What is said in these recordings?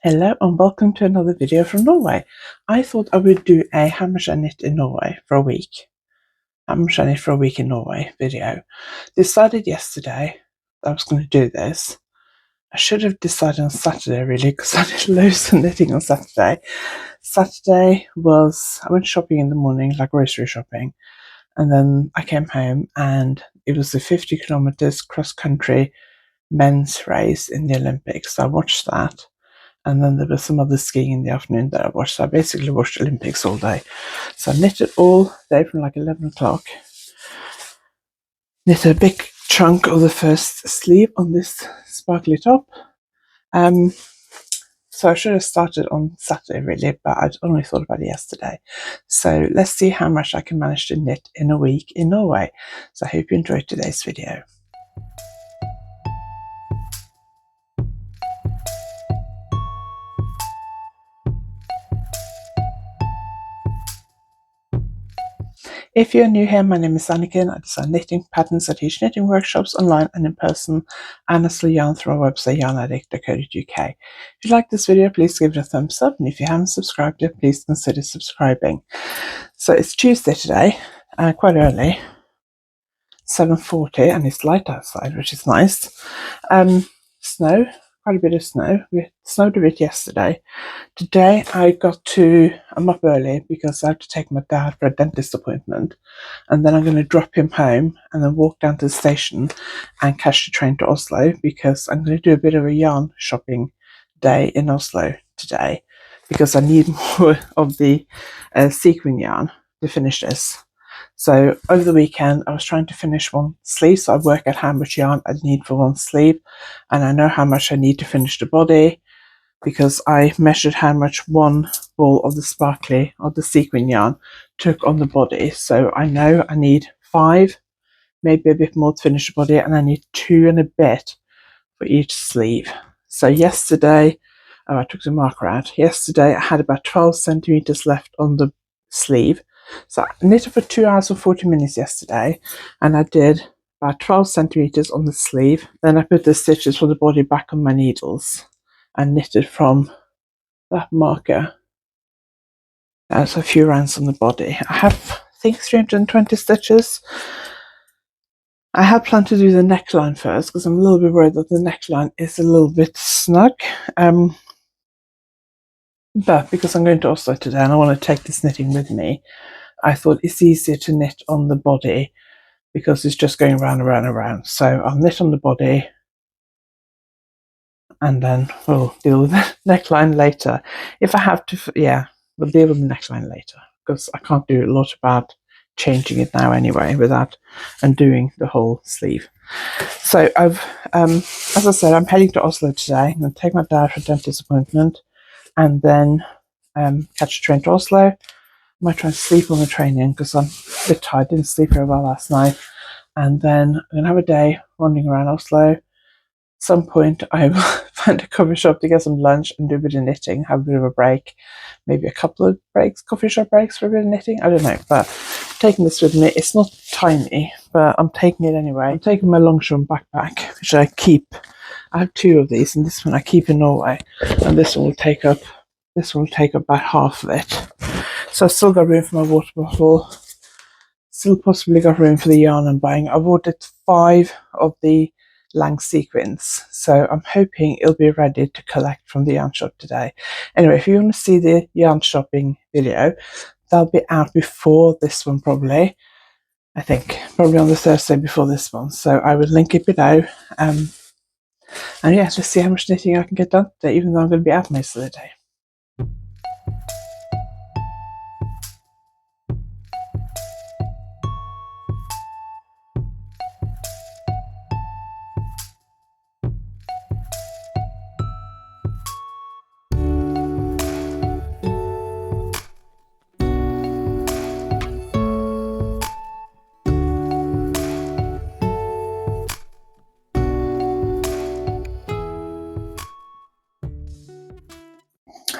Hello and welcome to another video from Norway. I thought I would do a how much I knit in Norway for a week. How much I knit for a week in Norway video. Decided yesterday that I was going to do this. I should have decided on Saturday really because I did loads of knitting on Saturday. Saturday was, I went shopping in the morning, like grocery shopping. And then I came home and it was the 50 kilometers cross country men's race in the Olympics. So I watched that. And then there was some other skiing in the afternoon that I watched. So I basically watched Olympics all day. So I knitted all day from like 11 o'clock. Knitted a big chunk of the first sleeve on this sparkly top. So I should have started on Saturday really, but I'd only thought about it yesterday. So let's see how much I can manage to knit in a week in Norway. So I hope you enjoyed today's video. If you're new here, my name is Anniken. I design knitting patterns. I teach knitting workshops online and in person, and I sell yarn through our website YarnAddict.co.uk. If you like this video, please give it a thumbs up, and if you haven't subscribed yet, please consider subscribing. So it's Tuesday today, quite early, 7:40, and it's light outside, which is nice. Snow, quite a bit of snow. We snowed a bit yesterday. Today I'm up early because I have to take my dad for a dentist appointment, and then I'm going to drop him home and then walk down to the station and catch the train to Oslo because I'm going to do a bit of a yarn shopping day in Oslo today because I need more of the sequin yarn to finish this. So over the weekend I was trying to finish one sleeve, so I work out how much yarn I need for one sleeve, and I know how much I need to finish the body because I measured how much one ball of the sparkly or the sequin yarn took on the body. So I know I need 5, maybe a bit more to finish the body, and I need 2 and a bit for each sleeve. So yesterday, I took the marker out. Yesterday I had about 12 centimeters left on the sleeve. So I knitted for 2 hours and 40 minutes yesterday, and I did about 12 centimeters on the sleeve. Then I put the stitches for the body back on my needles and knitted from that marker. That's a few rounds on the body. I have, I think, 320 stitches. I had planned to do the neckline first because I'm a little bit worried that the neckline is a little bit snug. But because I'm going to Oslo today and I want to take this knitting with me, I thought it's easier to knit on the body because it's just going round and round and round. So I'll knit on the body and then we'll deal with the neckline later. If I have to, yeah, we'll deal with the neckline later because I can't do a lot about changing it now anyway without undoing the whole sleeve. So I've, as I said, I'm heading to Oslo today. I'm going to take my dad for a dentist appointment and then catch a train to Oslo. I might try and sleep on the train in because I'm a bit tired, didn't sleep very well last night. And then I'm going to have a day wandering around Oslo. At some point I will find a coffee shop to get some lunch and do a bit of knitting, have a bit of a break, maybe a couple of breaks, coffee shop breaks for a bit of knitting, I don't know, but I'm taking this with me. It's not tiny, but I'm taking it anyway. I'm taking my Longshoreman backpack, which I keep. I have 2 of these, and this one I keep in Norway, and this one will take up about half of it. So I've still got room for my water bottle, still possibly got room for the yarn I'm buying. I've ordered 5 of the Lang sequins, so I'm hoping it'll be ready to collect from the yarn shop today. Anyway, if you want to see the yarn shopping video, that'll be out before this one probably. I think probably on the Thursday before this one, so I will link it below. And yeah, let's see how much knitting I can get done today, even though I'm going to be out most of the day.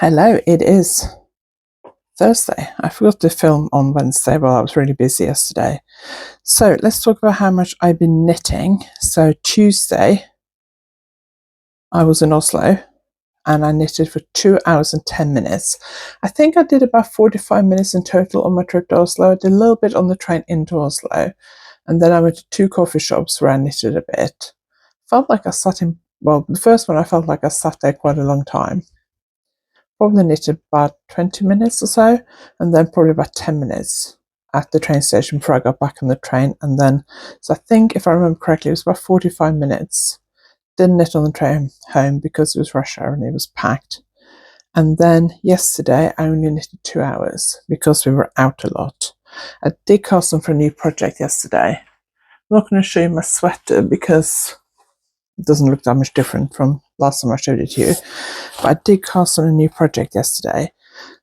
Hello, it is Thursday. I forgot to film on Wednesday while I was really busy yesterday. So let's talk about how much I've been knitting. So Tuesday, I was in Oslo and I knitted for 2 hours and 10 minutes. I think I did about 45 minutes in total on my trip to Oslo. I did a little bit on the train into Oslo, and then I went to 2 coffee shops where I knitted a bit. Felt like I sat in, well, the first one I felt like I sat there quite a long time. Probably knitted about 20 minutes or so, and then probably about 10 minutes at the train station before I got back on the train. And then, so I think if I remember correctly, it was about 45 minutes. Didn't knit on the train home because it was rush hour and it was packed. And then yesterday I only knitted 2 hours because we were out a lot. I did cast on for a new project yesterday. I'm not going to show you my sweater because it doesn't look that much different from last time I showed it to you. But I did cast on a new project yesterday.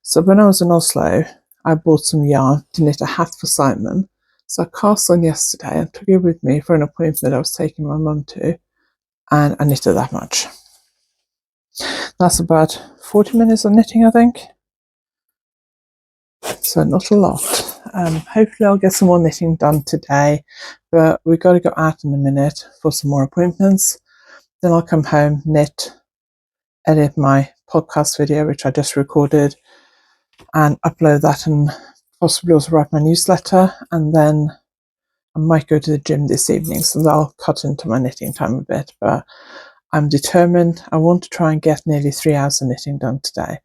So when I was in Oslo, I bought some yarn to knit a hat for Simon. So I cast on yesterday and took it with me for an appointment I was taking my mum to, and I knitted that much. That's about 40 minutes of knitting, I think. So not a lot. Hopefully I'll get some more knitting done today, but we've got to go out in a minute for some more appointments. Then I'll come home, knit, edit my podcast video, which I just recorded, and upload that, and possibly also write my newsletter. And then I might go to the gym this evening, so that'll cut into my knitting time a bit. But I'm determined. I want to try and get nearly 3 hours of knitting done today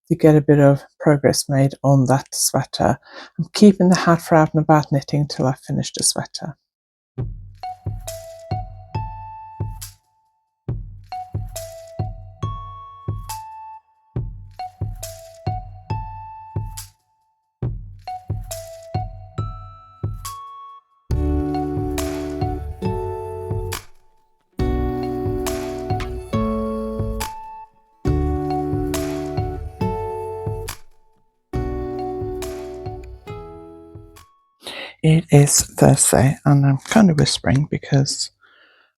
to get a bit of progress made on that sweater. I'm keeping the hat for out and about knitting till I finish the sweater. It is Thursday and I'm kind of whispering because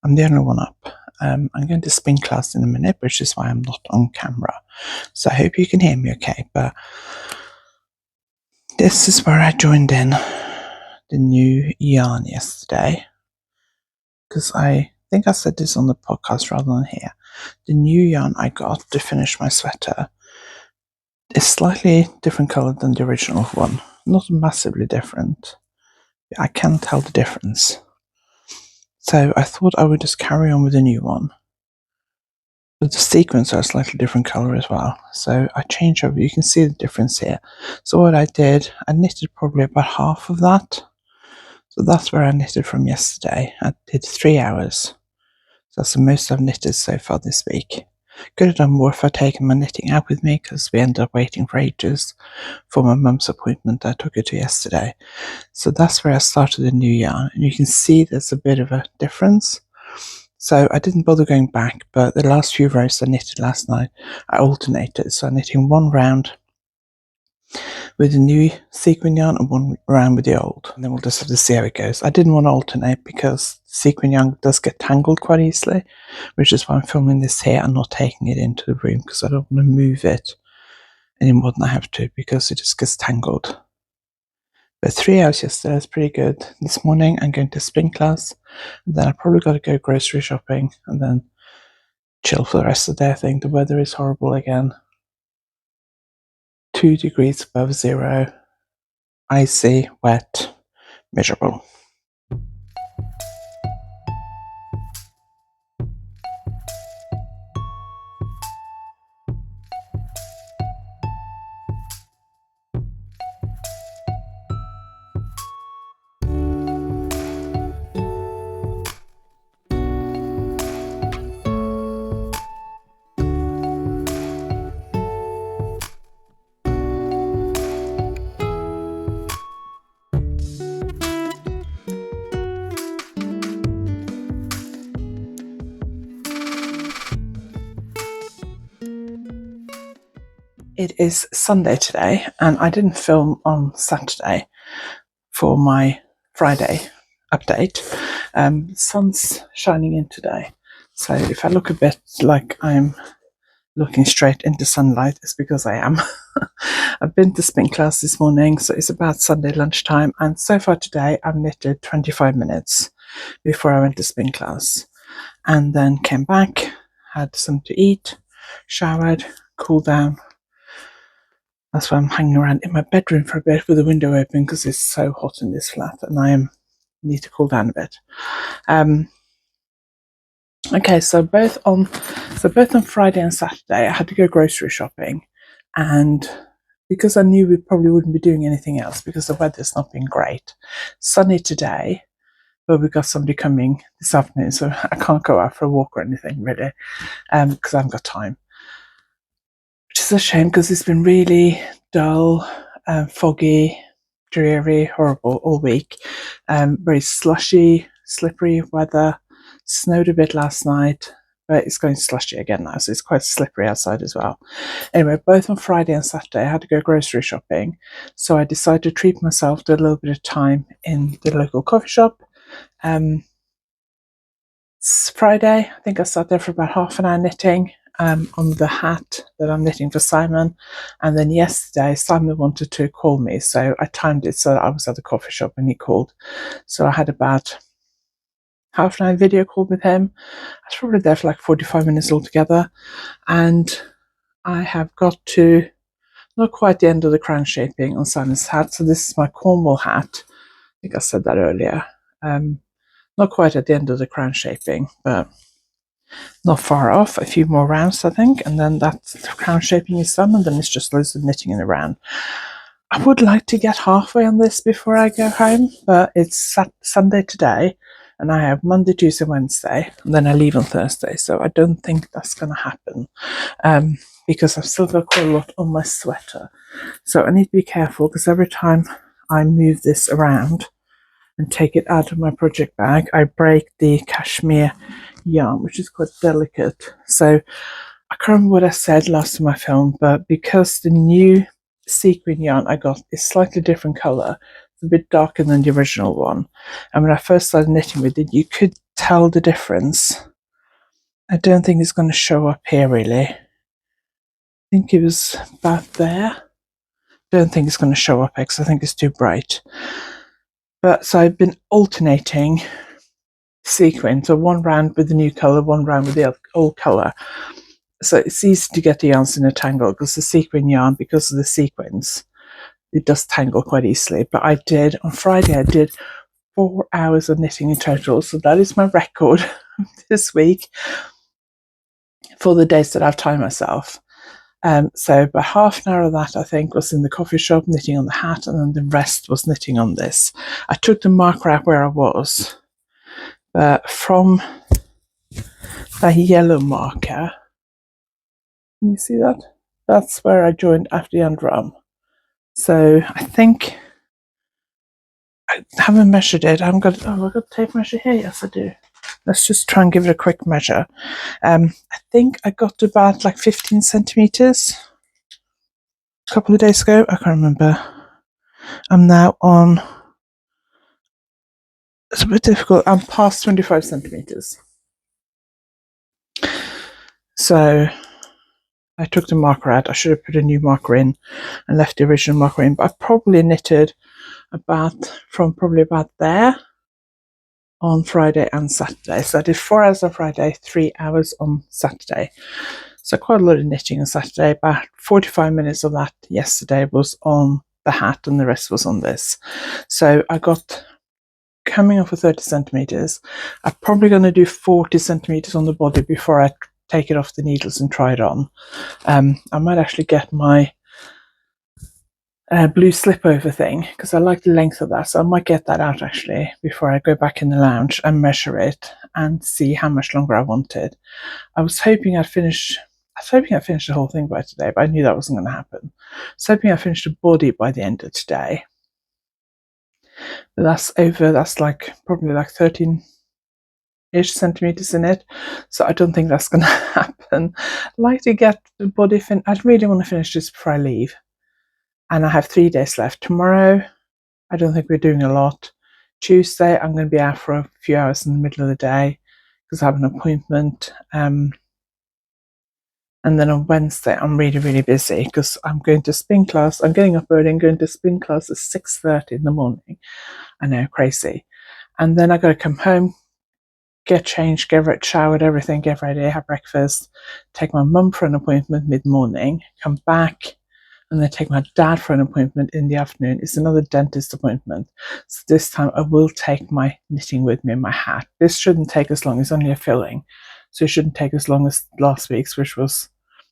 I'm the only one up. I'm going to spin class in a minute, which is why I'm not on camera. So I hope you can hear me okay. But this is where I joined in the new yarn yesterday, because I think I said this on the podcast rather than here. The new yarn I got to finish my sweater is slightly different color than the original one. Not massively different. I can tell the difference. So I thought I would just carry on with the new one. But the sequins are a slightly different color as well. So I changed over. You can see the difference here. So what I did, I knitted probably about half of that. So that's where I knitted from yesterday. I did 3 hours. So that's the most I've knitted so far this week. Could have done more if I'd taken my knitting out with me, because we ended up waiting for ages for my mum's appointment I took her to yesterday. So that's where I started the new yarn, and you can see there's a bit of a difference. So I didn't bother going back, but the last few rows I knitted last night, I alternated. So I'm knitting one round with the new sequin yarn and one round with the old, and then we'll just have to see how it goes. I didn't want to alternate because sequin yarn does get tangled quite easily, which is why I'm filming this here and not taking it into the room, because I don't want to move it any more than I have to, because it just gets tangled. But 3 hours yesterday is pretty good. This morning I'm going to spin class, and then I probably got to go grocery shopping and then chill for the rest of the day. I think the weather is horrible again. 2 degrees above zero, icy, wet, miserable. It is Sunday today, and I didn't film on Saturday for my Friday update. The sun's shining in today, so if I look a bit like I'm looking straight into sunlight, it's because I am. I've been to spin class this morning, so it's about Sunday lunchtime, and so far today I've knitted 25 minutes before I went to spin class, and then came back, had some to eat, showered, cooled down. That's why I'm hanging around in my bedroom for a bit with the window open because it's so hot in this flat and I need to cool down a bit. Okay, so both on Friday and Saturday I had to go grocery shopping, and because I knew we probably wouldn't be doing anything else because the weather's not been great. Sunny today, but we've got somebody coming this afternoon, so I can't go out for a walk or anything really, because I haven't got time. Which is a shame because it's been really dull, foggy, dreary, horrible all week. Very slushy, slippery weather. Snowed a bit last night, but it's going slushy again now, so it's quite slippery outside as well. Anyway, both on Friday and Saturday I had to go grocery shopping, so I decided to treat myself to a little bit of time in the local coffee shop. It's Friday, I think I sat there for about half an hour knitting on the hat that I'm knitting for Simon, and then yesterday Simon wanted to call me, so I timed it so that I was at the coffee shop when he called. So I had about half an hour video call with him. I was probably there for like 45 minutes altogether, and I have got to not quite the end of the crown shaping on Simon's hat. So this is my Cornwall hat. I think I said that earlier. Not quite at the end of the crown shaping, but not far off. A few more rounds, I think, and then that crown shaping is done, and then it's just loads of knitting in the round. I would like to get halfway on this before I go home, but it's Sunday today, and I have Monday, Tuesday, Wednesday, and then I leave on Thursday, so I don't think that's going to happen, because I've still got quite a lot on my sweater. So I need to be careful, because every time I move this around and take it out of my project bag, I break the cashmere yarn, which is quite delicate. So I can't remember what I said last time I filmed, but because the new sequin yarn I got is slightly different colour, a bit darker than the original one, and when I first started knitting with it you could tell the difference. I don't think it's going to show up here really. I think it was about there. Don't think it's going to show up here because I think it's too bright. But so I've been alternating sequin, so one round with the new colour, one round with the old colour, so it's easy to get the yarns in a tangle because the sequin yarn, because of the sequins, it does tangle quite easily. But on Friday I did 4 hours of knitting in total, so that is my record this week for the days that I've timed myself. So about half an hour of that I think was in the coffee shop knitting on the hat, and then the rest was knitting on this. I took the marker out where I was, but from the yellow marker, can you see that? That's where I joined after the underarm. So I think I haven't measured it. I've got a tape measure here. Yes, I do. Let's just try and give it a quick measure. I think I got to about like 15 centimeters a couple of days ago. I can't remember. I'm now on. It's a bit difficult. I'm past 25 centimeters. So I took the marker out. I should have put a new marker in and left the original marker in, but I probably knitted from about there on Friday and Saturday. So I did 4 hours on Friday, 3 hours on Saturday. So quite a lot of knitting on Saturday. About 45 minutes of that yesterday was on the hat and the rest was on this. So I got coming off of 30 centimeters. I'm probably going to do 40 centimeters on the body before I take it off the needles and try it on. I might actually get my blue slip over thing because I like the length of that, so I might get that out actually before I go back in the lounge and measure it and see how much longer I wanted. I was hoping I'd finish the whole thing by today, but I knew that wasn't going to happen. I was hoping I'd finish the body by the end of today, but that's like probably like 13-ish centimeters in it, so I don't think that's going to happen. I'd like to get the body I'd really want to finish this before I leave. And I have 3 days left. Tomorrow, I don't think we're doing a lot. Tuesday, I'm going to be out for a few hours in the middle of the day because I have an appointment. And then on Wednesday, I'm really, really busy because I'm going to spin class. I'm getting up early and going to spin class at 6:30 in the morning. I know, crazy. And then I got to come home, get changed, get showered, everything, get ready, have breakfast, take my mum for an appointment mid-morning, come back, and then take my dad for an appointment in the afternoon. It's another dentist appointment. So this time I will take my knitting with me and my hat. This shouldn't take as long. It's only a filling. So it shouldn't take as long as last week's, which was,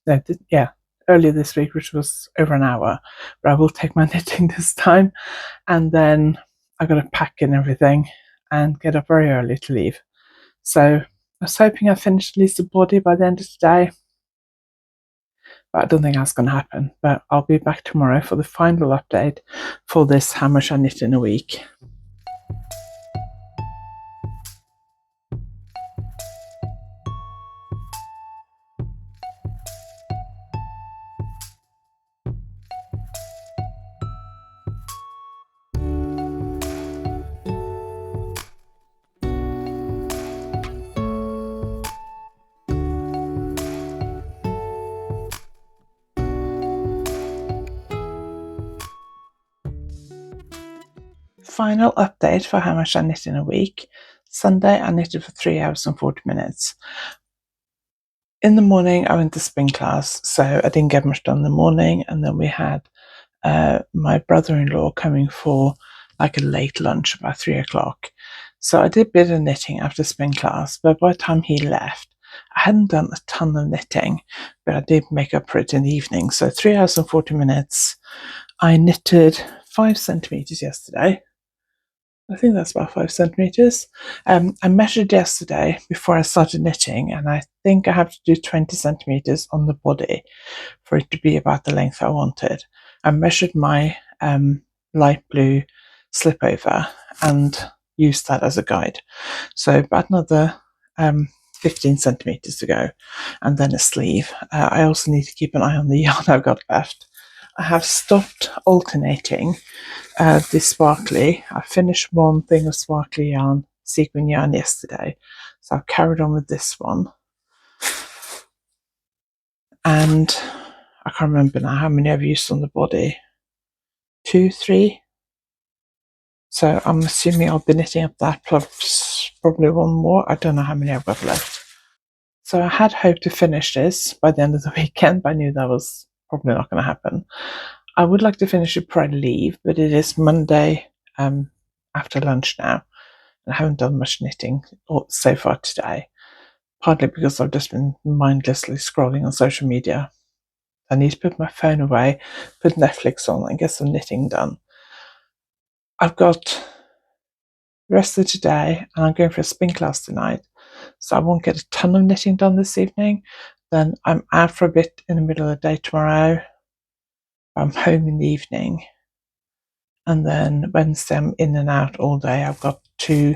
earlier this week, which was over an hour. But I will take my knitting this time. And then I got to pack in everything and get up very early to leave. So I was hoping I finished at least the body by the end of today. But I don't think that's going to happen. But I'll be back tomorrow for the final update for this how much I knit in a week. Final update for how much I knit in a week. Sunday I knitted for 3 hours and 40 minutes. In the morning I went to spin class, so I didn't get much done in the morning, and then we had my brother-in-law coming for like a late lunch about 3 o'clock. So I did a bit of knitting after spin class, but by the time he left I hadn't done a ton of knitting, but I did make up for it in the evening. So 3 hours and 40 minutes. I knitted 5 centimeters yesterday. I think that's about 5 centimeters. I measured yesterday before I started knitting, and I think I have to do 20 centimeters on the body for it to be about the length I wanted. I measured my light blue slipover and used that as a guide. So about another 15 centimeters to go, and then a sleeve. I also need to keep an eye on the yarn I've got left. I have stopped alternating this sparkly. I finished one thing of sparkly yarn, sequin yarn yesterday, so I've carried on with this one. And I can't remember now how many I've used on the body. 2, 3. So I'm assuming I'll be knitting up that plus probably one more. I don't know how many I've got left. So I had hoped to finish this by the end of the weekend, but I knew that was probably not going to happen. I would like to finish it before I leave, but it is Monday after lunch now. I haven't done much knitting so far today, partly because I've just been mindlessly scrolling on social media. I need to put my phone away, put Netflix on, and get some knitting done. I've got the rest of today, and I'm going for a spin class tonight, so I won't get a ton of knitting done this evening. Then I'm out for a bit in the middle of the day tomorrow. I'm home in the evening, and then Wednesday I'm in and out all day. I've got 2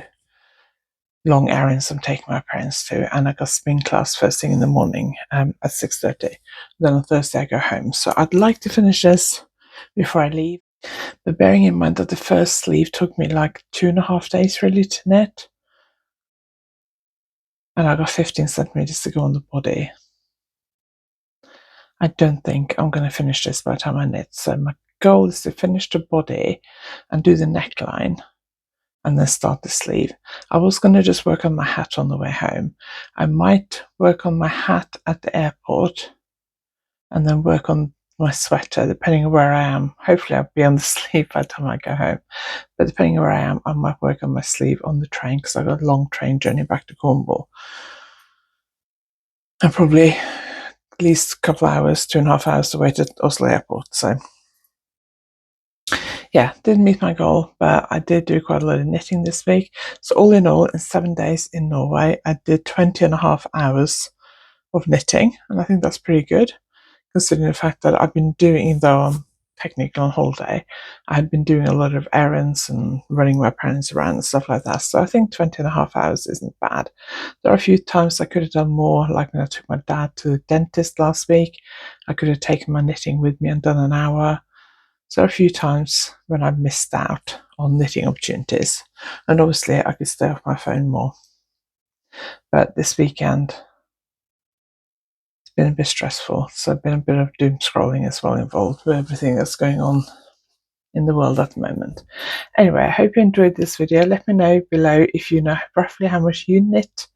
long errands I'm taking my parents to, and I got spin class first thing in the morning at 6:30. Then on Thursday I go home. So I'd like to finish this before I leave, but bearing in mind that the first sleeve took me like 2.5 days really to knit, and I got 15 centimeters to go on the body. I don't think I'm going to finish this by the time I knit. So my goal is to finish the body and do the neckline, and then start the sleeve. I was going to just work on my hat on the way home. I might work on my hat at the airport and then work on my sweater, depending on where I am. Hopefully I'll be on the sleeve by the time I go home. But depending on where I am, I might work on my sleeve on the train, because I've got a long train journey back to Cornwall. And probably at least a couple of hours, 2.5 hours to wait at Oslo airport. So yeah, didn't meet my goal, but I did do quite a lot of knitting this week. So all in all, in 7 days in Norway, I did 20.5 hours of knitting, and I think that's pretty good, considering the fact that I've been doing, even though I'm technically on holiday, I had been doing a lot of errands and running my parents around and stuff like that. So I think 20.5 hours isn't bad. There are a few times I could have done more, like when I took my dad to the dentist last week. I could have taken my knitting with me and done an hour. So a few times when I've missed out on knitting opportunities, and obviously I could stay off my phone more. But this weekend it's been a bit stressful, so I've been a bit of doom scrolling as well involved with everything that's going on in the world at the moment. Anyway, I hope you enjoyed this video. Let me know below if you know roughly how much you knit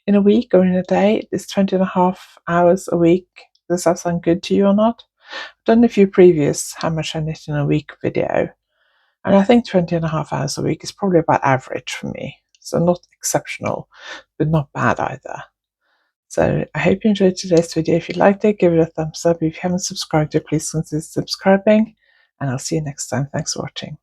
in a week or in a day. Is 20.5 hours a week, does that sound good to you or not? I've done a few previous how much I knit in a week video, and I think 20.5 hours a week is probably about average for me. So not exceptional, but not bad either. So I hope you enjoyed today's video. If you liked it, give it a thumbs up. If you haven't subscribed, please consider subscribing, and I'll see you next time. Thanks for watching.